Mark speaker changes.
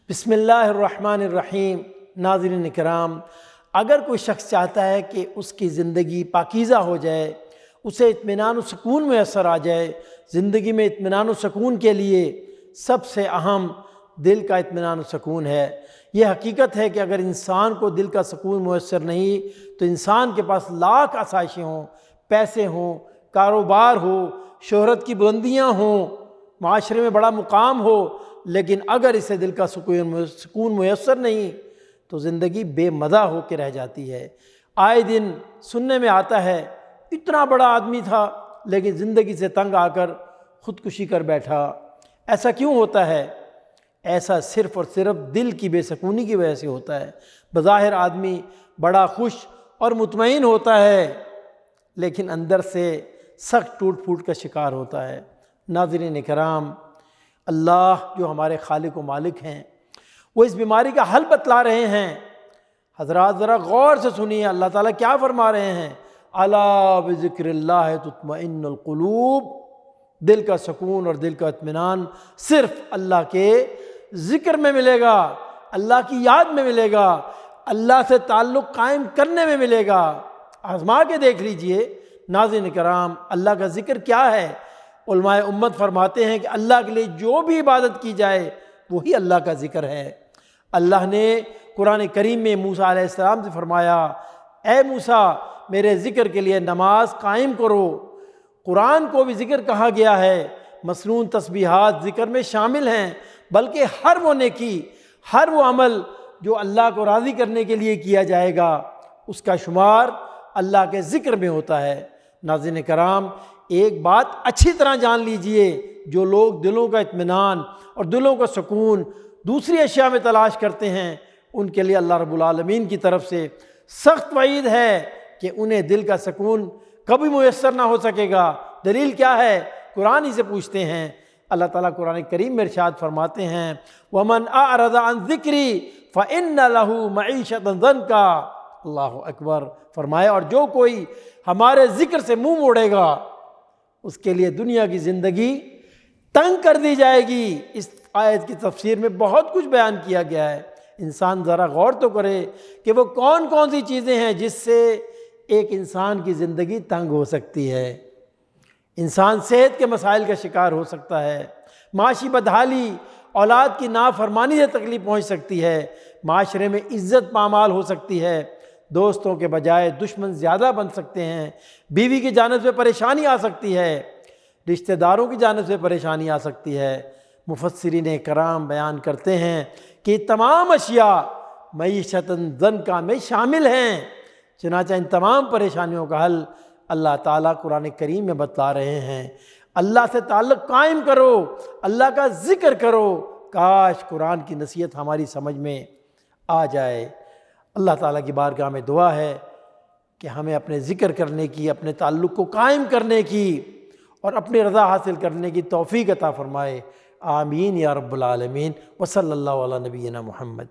Speaker 1: بسم اللہ الرحمن الرحیم۔ ناظرین کرام، اگر کوئی شخص چاہتا ہے کہ اس کی زندگی پاکیزہ ہو جائے، اسے اطمینان و سکون میسر آ جائے، زندگی میں اطمینان و سکون کے لیے سب سے اہم دل کا اطمینان و سکون ہے۔ یہ حقیقت ہے کہ اگر انسان کو دل کا سکون میسر نہیں تو انسان کے پاس لاکھ آسائشیں ہوں، پیسے ہوں، کاروبار ہو، شہرت کی بلندیاں ہوں، معاشرے میں بڑا مقام ہو، لیکن اگر اسے دل کا سکون میسر نہیں تو زندگی بے مزہ ہو کے رہ جاتی ہے۔ آئے دن سننے میں آتا ہے اتنا بڑا آدمی تھا لیکن زندگی سے تنگ آ کر خودکشی کر بیٹھا۔ ایسا کیوں ہوتا ہے؟ ایسا صرف اور صرف دل کی بے سکونی کی وجہ سے ہوتا ہے۔ بظاہر آدمی بڑا خوش اور مطمئن ہوتا ہے لیکن اندر سے سخت ٹوٹ پھوٹ کا شکار ہوتا ہے۔ ناظرین کرام، اللہ جو ہمارے خالق و مالک ہیں وہ اس بیماری کا حل بتلا رہے ہیں۔ حضرات ذرا غور سے سنیے، اللہ تعالیٰ کیا فرما رہے ہیں؟ الا بذکر اللہ تطمئن القلوب، دل کا سکون اور دل کا اطمینان صرف اللہ کے ذکر میں ملے گا، اللہ کی یاد میں ملے گا، اللہ سے تعلق قائم کرنے میں ملے گا۔ آزما کے دیکھ لیجئے ناظرین کرام، اللہ کا ذکر کیا ہے؟ علماء امت فرماتے ہیں کہ اللہ کے لیے جو بھی عبادت کی جائے وہی اللہ کا ذکر ہے۔ اللہ نے قرآن کریم میں موسیٰ علیہ السلام سے فرمایا، اے موسیٰ میرے ذکر کے لیے نماز قائم کرو۔ قرآن کو بھی ذکر کہا گیا ہے، مسنون تسبیحات ذکر میں شامل ہیں، بلکہ ہر وہ نیکی، ہر وہ عمل جو اللہ کو راضی کرنے کے لیے کیا جائے گا اس کا شمار اللہ کے ذکر میں ہوتا ہے۔ ناظرین کرام، ایک بات اچھی طرح جان لیجئے، جو لوگ دلوں کا اطمینان اور دلوں کا سکون دوسری اشیاء میں تلاش کرتے ہیں ان کے لیے اللہ رب العالمین کی طرف سے سخت وعید ہے کہ انہیں دل کا سکون کبھی میسر نہ ہو سکے گا۔ دلیل کیا ہے؟ قرآن ہی سے پوچھتے ہیں۔ اللہ تعالیٰ قرآن کریم میں ارشاد فرماتے ہیں، وَمَنْ أَعْرَضَ عَنْ ذِكْرِي فَإِنَّ لَهُ مَعِيشَةً ضَنْكًا۔ اللہ اکبر فرمایا، اور جو کوئی ہمارے ذکر سے منہ موڑے گا اس کے لیے دنیا کی زندگی تنگ کر دی جائے گی۔ اس آیت کی تفسیر میں بہت کچھ بیان کیا گیا ہے۔ انسان ذرا غور تو کرے کہ وہ کون کون سی چیزیں ہیں جس سے ایک انسان کی زندگی تنگ ہو سکتی ہے۔ انسان صحت کے مسائل کا شکار ہو سکتا ہے، معاشی بدحالی، اولاد کی نافرمانی سے تکلیف پہنچ سکتی ہے، معاشرے میں عزت پامال ہو سکتی ہے، دوستوں کے بجائے دشمن زیادہ بن سکتے ہیں، بیوی کی جانب سے پریشانی آ سکتی ہے، رشتہ داروں کی جانب سے پریشانی آ سکتی ہے۔ مفسرین کرام بیان کرتے ہیں کہ یہ تمام اشیاء معیشت ضنکا میں شامل ہیں۔ چنانچہ ان تمام پریشانیوں کا حل اللہ تعالیٰ قرآن کریم میں بتلا رہے ہیں۔ اللہ سے تعلق قائم کرو، اللہ کا ذکر کرو۔ کاش قرآن کی نصیحت ہماری سمجھ میں آ جائے۔ اللہ تعالیٰ کی بارگاہ میں دعا ہے کہ ہمیں اپنے ذکر کرنے کی، اپنے تعلق کو قائم کرنے کی اور اپنی رضا حاصل کرنے کی توفیق عطا فرمائے۔ آمین یا رب العالمین۔ وصلی اللہ علی نبینا محمد۔